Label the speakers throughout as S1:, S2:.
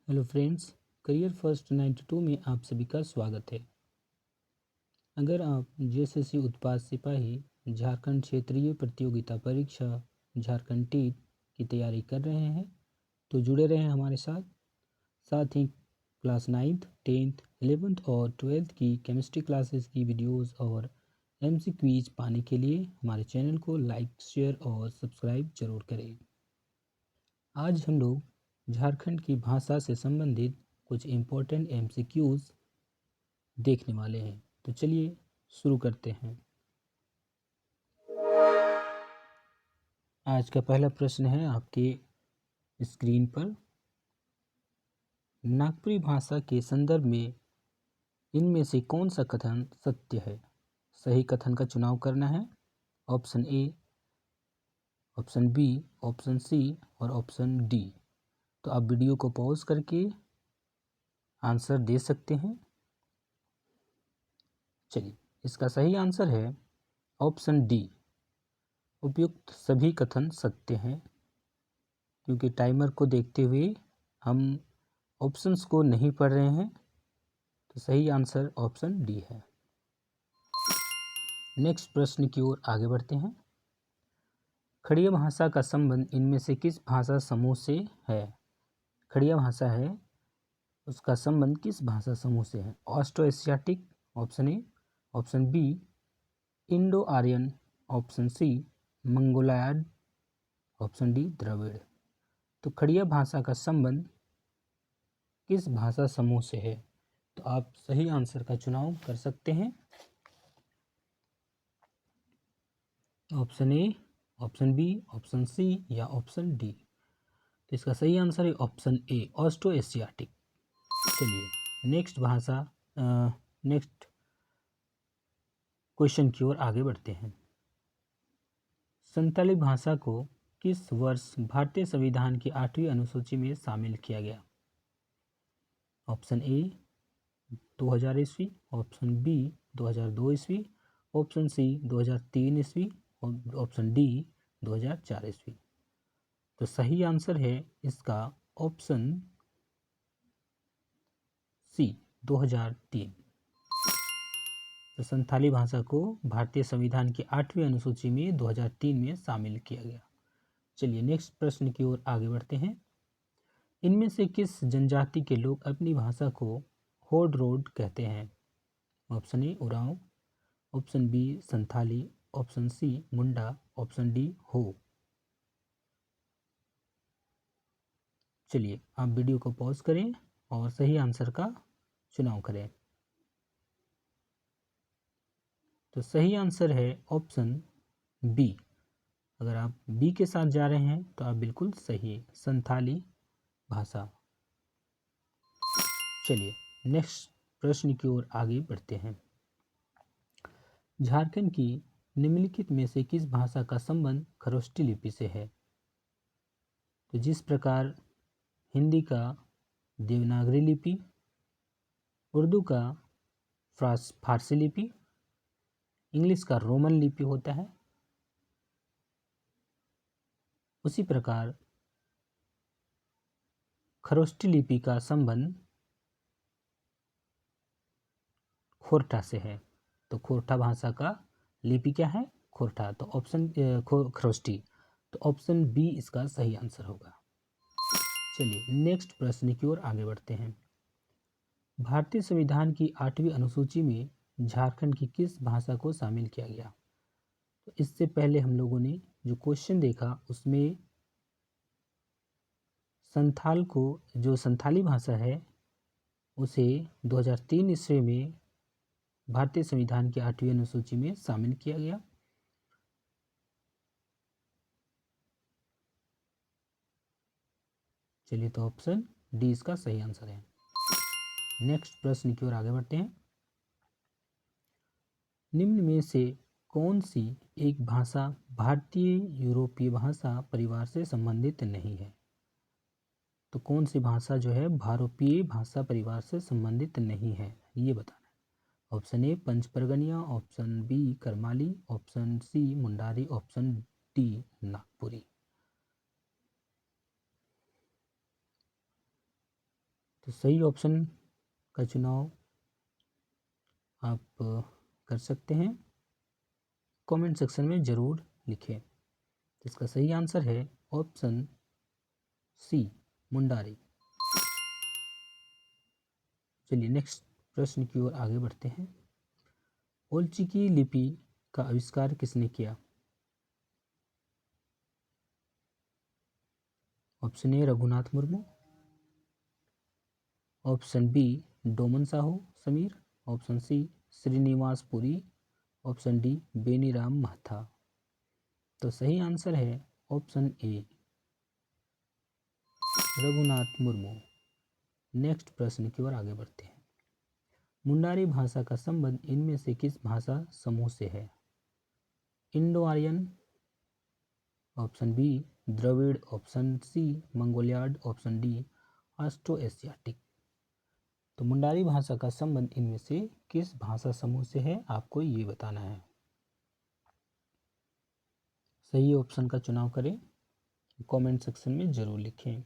S1: Hello friends, career first 92 में आप सभी का स्वागत है। अगर आप जेएसएससी उत्पाद सिपाही झारखंड क्षेत्रीय प्रतियोगिता परीक्षा झारखंड टीट की तैयारी कर रहे हैं तो जुड़े रहें हमारे साथ। साथ ही क्लास 9th 10th 11th और 12th की केमिस्ट्री क्लासेस की वीडियोस और एमसी क्वीज पाने के लिए हमारे चैनल को लाइक, शेयर और सब्सक्राइब जरूर करें। आज हम लोग झारखंड की भाषा से संबंधित कुछ इम्पोर्टेंट एमसीक्यूज देखने वाले हैं। तो चलिए शुरू करते हैं। आज का पहला प्रश्न है आपके स्क्रीन पर। नागपुरी भाषा के संदर्भ में इनमें से कौन सा कथन सत्य है? सही कथन का चुनाव करना है। Option A, option B, option C और ऑप्शन डी। तो आप वीडियो को पॉज करके आंसर दे सकते हैं। चलिए, इसका सही आंसर है ऑप्शन डी। उपयुक्त सभी कथन सत्य हैं। क्योंकि टाइमर को देखते हुए हम ऑप्शंस को नहीं पढ़ रहे हैं, तो सही आंसर ऑप्शन डी है। नेक्स्ट प्रश्न की ओर आगे बढ़ते हैं। खड़िया भाषा का संबंध इनमें से किस भाषा समूह से है? खड़िया भाषा है, उसका संबंध किस भाषा समूह से है? Austro Asiatic option A, option B indo Aryan, option C mongoloid, option D Dravid. तो खड़िया भाषा का संबंध किस भाषा समूह से है? तो आप सही आंसर का चुनाव कर सकते हैं। Option A, option B, option C या ऑप्शन डी। तो इसका सही आंसर है ऑप्शन ए, ऑस्ट्रो एशियाटिक। चलिए नेक्स्ट क्वेश्चन की ओर आगे बढ़ते हैं। संताली भाषा को किस वर्ष भारतीय संविधान की 8वीं अनुसूची में शामिल किया गया? ऑप्शन ए 2000 ईस्वी, ऑप्शन बी 2002 ईस्वी, ऑप्शन सी 2003 ईस्वी और ऑप्शन डी 2004 ईस्वी। तो सही आंसर है इसका ऑप्शन सी 2003। तो संथाली भाषा को भारतीय संविधान की 8वीं अनुसूची में 2003 में शामिल किया गया। चलिए नेक्स्ट प्रश्न की ओर आगे बढ़ते हैं। इनमें से किस जनजाति के लोग अपनी भाषा को होड रोड कहते हैं? Option A Oraon, option B Santhali, option C Munda, option D Ho. चलिए आप वीडियो को पॉज करें और सही आंसर का चुनाव करें। तो सही आंसर है ऑप्शन बी। अगर आप बी के साथ जा रहे हैं तो आप बिल्कुल सही, संथाली भाषा। चलिए नेक्स्ट प्रश्न की ओर आगे बढ़ते हैं। झारखंड की निम्नलिखित में से किस भाषा का संबंध खरोष्टी लिपि से है? तो जिस प्रकार हिंदी का देवनागरी लिपि, उर्दू का फारसी लिपि, इंग्लिश का रोमन लिपि होता है, उसी प्रकार खरोष्टी लिपि का संबंध खोरठा से है। तो खोरठा भाषा का लिपि क्या है? खोरठा। तो ऑप्शन खरोष्टी। तो ऑप्शन बी इसका सही आंसर होगा। चलिए नेक्स्ट प्रश्न की ओर आगे बढ़ते हैं। भारतीय संविधान की 8वीं अनुसूची में झारखंड की किस भाषा को शामिल किया गया? तो इससे पहले हम लोगों ने जो क्वेश्चन देखा उसमें संथाल को, जो संथाली भाषा है, उसे 2003 ईस्वी में भारतीय संविधान की 8वीं अनुसूची में शामिल किया गया। चलिए तो ऑप्शन डी इसका सही आंसर है। नेक्स्ट प्रश्न की ओर आगे बढ़ते हैं। निम्न में से कौन सी एक भाषा भारतीय यूरोपीय भाषा परिवार से संबंधित नहीं है? तो कौन सी भाषा जो है भारोपीय भाषा परिवार से संबंधित नहीं है, ये बताना है। Option A Panchpargania, option B Karmali, option C Mundari, option D Nagpuri. तो सही ऑप्शन का चुनाव आप कर सकते हैं, कमेंट सेक्शन में ज़रूर लिखें। तो इसका सही आंसर है ऑप्शन सी, मुंडारी। चलिए नेक्स्ट प्रश्न की ओर आगे बढ़ते हैं। ओलचिकी लिपि का आविष्कार किसने किया? Option A Raghunath Murmu, option B Doman Sahu Samir, option C Srinivas Puri, option D Beniram Mahtha. तो सही आंसर है option A, Raghunath Murmu. Next प्रश्न की ओर आगे बढ़ते हैं। मुंडारी भाषा का संबंध इनमें से किस भाषा समूह से है? Indo Aryan, option B Dravid, option C Mongoloid, option D Austro Asiatic. तो मुंडारी भाषा का संबंध इनमें से किस भाषा समूह से है, आपको ये बताना है। सही ऑप्शन का चुनाव करें, कमेंट सेक्शन में जरूर लिखें।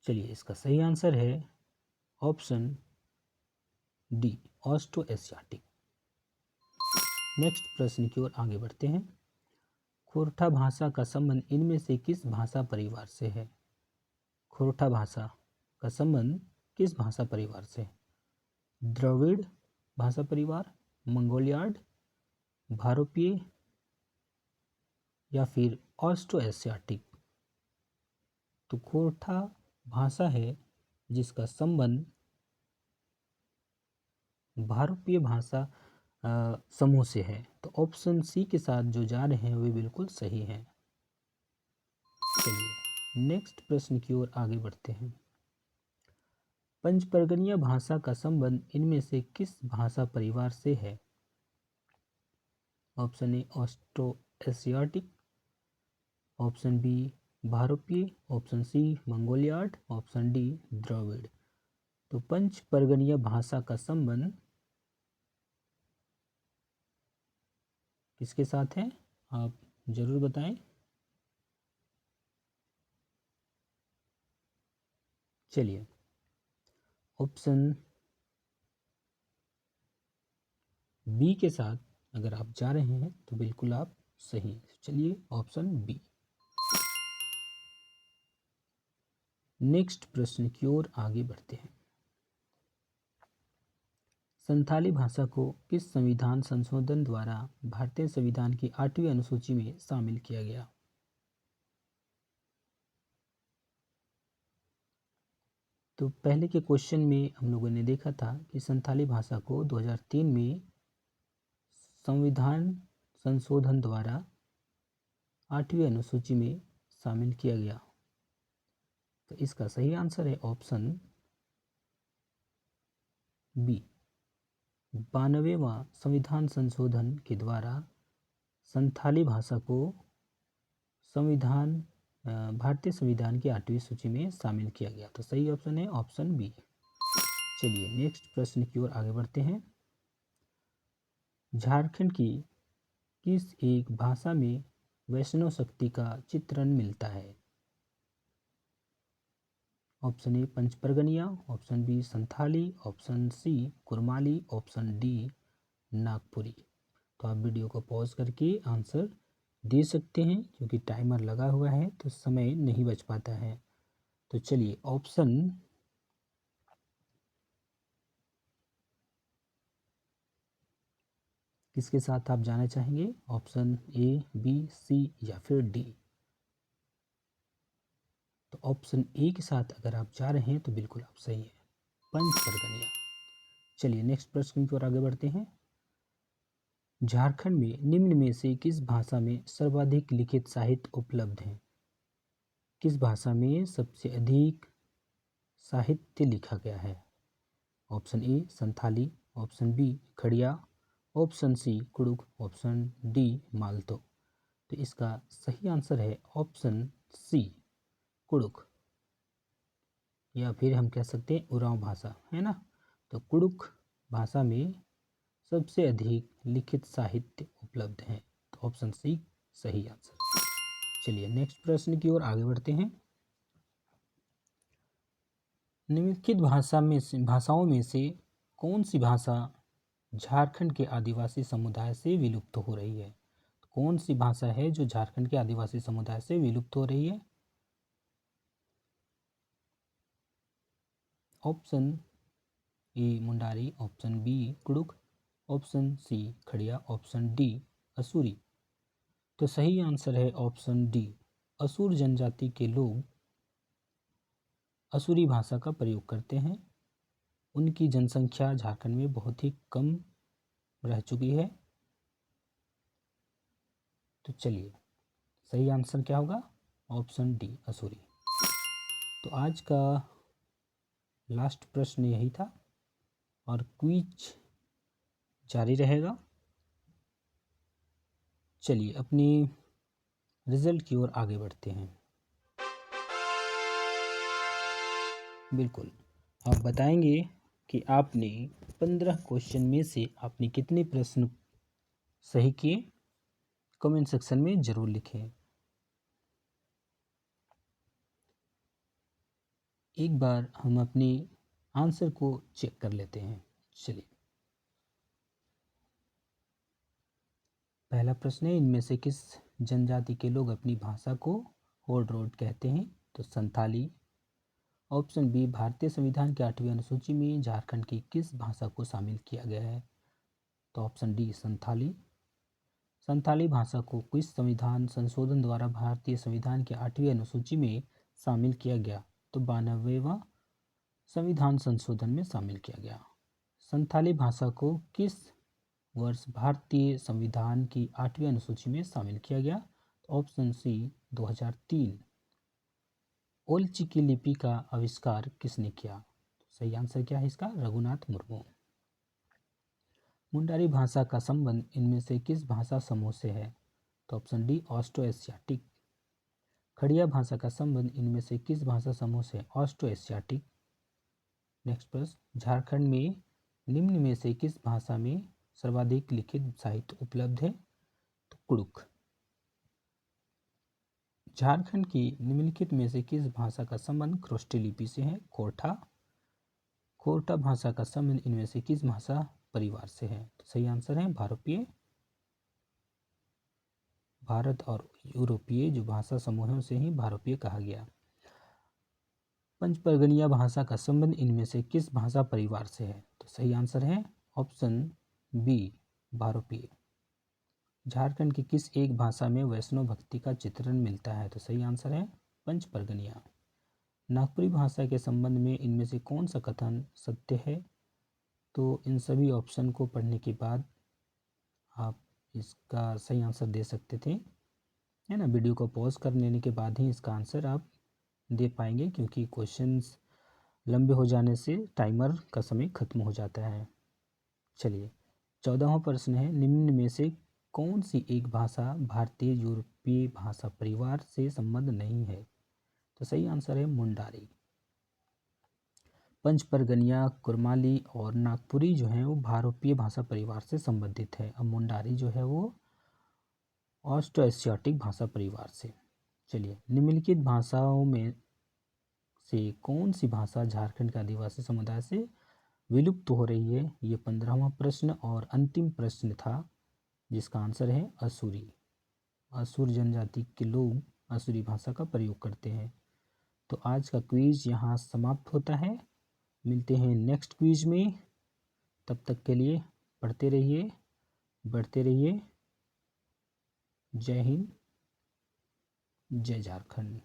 S1: चलिए इसका सही आंसर है option D, Austro Asiatic. Next प्रश्न की ओर आगे बढ़ते हैं। खोरठा भाषा का संबंध इनमें से किस भाषा परिवार से है? खोरठा भाषा का संबंध किस भाषा परिवार से है? द्रविड़ भाषा परिवार, मंगोलियाड, भारोपीय या फिर ऑस्ट्रो एशियाटिक। तो खोरठा भाषा है जिसका संबंध भारोपीय भाषा समूह से है। तो ऑप्शन सी के साथ जो जा रहे हैं वे बिल्कुल सही हैं। चलिए नेक्स्ट प्रश्न की ओर आगे बढ़ते हैं। पंचपर्गनीय भाषा का संबंध इनमें से किस भाषा परिवार से है? Option A Austro Asiatic, option B भारोपीय, option C Mongoloid, option D Dravid. तो पंचपर्गनीय भाषा का संबंध किसके साथ है, आप जरूर बताएं। चलिए ऑप्शन बी के साथ अगर आप जा रहे हैं तो बिल्कुल आप सही हैं। चलिए ऑप्शन बी। नेक्स्ट प्रश्न की ओर आगे बढ़ते हैं। संथाली भाषा को किस संविधान संशोधन द्वारा भारतीय संविधान की 8वीं अनुसूची में शामिल किया गया? तो पहले के क्वेश्चन में हम लोगों ने देखा था कि संथाली भाषा को 2003 में संविधान संशोधन द्वारा 8वीं अनुसूची में शामिल किया गया। तो इसका सही आंसर है ऑप्शन बी, 92वां संविधान संशोधन के द्वारा संथाली भाषा को भारतीय संविधान की 8वीं सूची में शामिल किया गया। तो सही ऑप्शन है ऑप्शन बी। चलिए नेक्स्ट प्रश्न की ओर आगे बढ़ते हैं। झारखंड की किस एक भाषा में वैष्णव शक्ति का चित्रण मिलता है? Option A Panchpargania, option B Santhali, option C Kurmali, option D Nagpuri. तो आप वीडियो को पॉज करके आंसर दे सकते हैं, क्योंकि टाइमर लगा हुआ है तो समय नहीं बच पाता है। तो चलिए ऑप्शन किसके साथ आप जाना चाहेंगे? ऑप्शन ए, बी, सी या फिर डी? तो ऑप्शन ए के साथ अगर आप जा रहे हैं तो बिल्कुल आप सही है, पंचपरगनिया। चलिए नेक्स्ट प्रश्न की ओर आगे बढ़ते हैं। झारखंड में निम्न में से किस भाषा में सर्वाधिक लिखित साहित्य उपलब्ध है? किस भाषा में सबसे अधिक साहित्य लिखा गया है? Option A Santhali, option B Kharia, option C Kurukh, option D Malto. तो इसका सही आंसर है ऑप्शन सी कुड़ुक, या फिर हम कह सकते हैं उरांव भाषा, है ना। तो कुड़ुक भाषा में सबसे अधिक लिखित साहित्य उपलब्ध है। तो ऑप्शन सी सही आंसर। चलिए नेक्स्ट प्रश्न की ओर आगे बढ़ते हैं। निम्नलिखित भाषाओं में से कौन सी भाषा झारखंड के आदिवासी समुदाय से विलुप्त हो रही है? कौन सी भाषा है जो झारखंड के आदिवासी समुदाय से विलुप्त हो रही है? Option A Mundari, option B Kurukh, option C Kharia, option D Asuri. तो सही आंसर है ऑप्शन डी। असुर जनजाति के लोग असुरी भाषा का प्रयोग करते हैं। उनकी जनसंख्या झारखंड में बहुत ही कम रह चुकी है। तो चलिए सही आंसर क्या होगा? Option D Asuri. तो आज का लास्ट प्रश्न यही था और क्विज जारी रहेगा। चलिए अपनी रिजल्ट की ओर आगे बढ़ते हैं। बिल्कुल, आप बताएंगे कि आपने 15 क्वेश्चन में से आपने कितने प्रश्न सही किए? कमेंट सेक्शन में ज़रूर लिखें। एक बार हम अपनी आंसर को चेक कर लेते हैं। चलिए पहला प्रश्न है, इनमें से किस जनजाति के लोग अपनी भाषा को होड़ रोड कहते हैं? तो संथाली। ऑप्शन बी, भारतीय संविधान के 8वीं अनुसूची में झारखंड की किस भाषा को शामिल किया गया है? तो ऑप्शन डी संथाली। संथाली भाषा को किस संविधान संशोधन द्वारा भारतीय संविधान के 8वीं अनुसूची में शामिल किया गया? तो 92वां संविधान संशोधन में शामिल किया गया। संथाली भाषा को किस वर्ष भारतीय संविधान की 8वीं अनुसूची में शामिल किया गया? तो ऑप्शन सी 2003। ओल चिकी लिपि का आविष्कार किसने किया? तो सही आंसर क्या है इसका? रघुनाथ मुर्मू। मुंडारी भाषा का संबंध इनमें से किस भाषा समूह से है? तो ऑप्शन डी ऑस्ट्रो एशियाटिक। खड़िया भाषा का संबंध इनमें से किस भाषा समूह से? Austro Asiatic. नेक्स्ट प्रश्न, झारखंड में निम्न में से किस भाषा में सर्वाधिक लिखित साहित्य उपलब्ध है? तो कुड़ुक। झारखंड की निम्नलिखित में से किस भाषा का संबंध खरोष्टी लिपि से है? खोरठा। खोरठा भाषा का संबंध इनमें से किस भाषा परिवार से है? तो सही आंसर है भारोपीय। भारत और यूरोपीय जो भाषा समूहों से ही भारोपीय कहा गया। पंचपरगनिया भाषा का संबंध इनमें से किस भाषा परिवार से है? तो सही आंसर है ऑप्शन बी भारोपीय। झारखंड की किस एक भाषा में वैष्णव भक्ति का चित्रण मिलता है? तो सही आंसर है पंचपरगनिया। नागपुरी भाषा के संबंध में इनमें से कौन सा कथन सत्य है? तो इन सभी ऑप्शन को पढ़ने के बाद आप इसका सही आंसर दे सकते थे, है ना। वीडियो को पॉज कर लेने के बाद ही इसका आंसर आप दे पाएंगे, क्योंकि क्वेश्चंस लंबे हो जाने से टाइमर का समय खत्म हो जाता है। चलिए 14वां प्रश्न है, निम्न में से कौन सी एक भाषा भारतीय यूरोपीय भाषा परिवार से संबंध नहीं है? तो सही आंसर है मुंडारी। पंचपरगनिया, कुरमाली और नागपुरी जो है वो भारोपीय भाषा परिवार से संबंधित है। अब मुंडारी जो है वो ऑस्ट्रो एशियाटिक भाषा परिवार से। चलिए निम्नलिखित भाषाओं में से कौन सी भाषा झारखंड के आदिवासी समुदाय से विलुप्त हो रही है? ये 15वां प्रश्न और अंतिम प्रश्न था, जिसका आंसर है असुरी। असुर जनजाति के लोग असुरी भाषा का प्रयोग करते हैं। तो आज का क्विज यहाँ समाप्त होता है। मिलते हैं नेक्स्ट क्विज में। तब तक के लिए पढ़ते रहिए, बढ़ते रहिए। जय हिंद, जय झारखंड।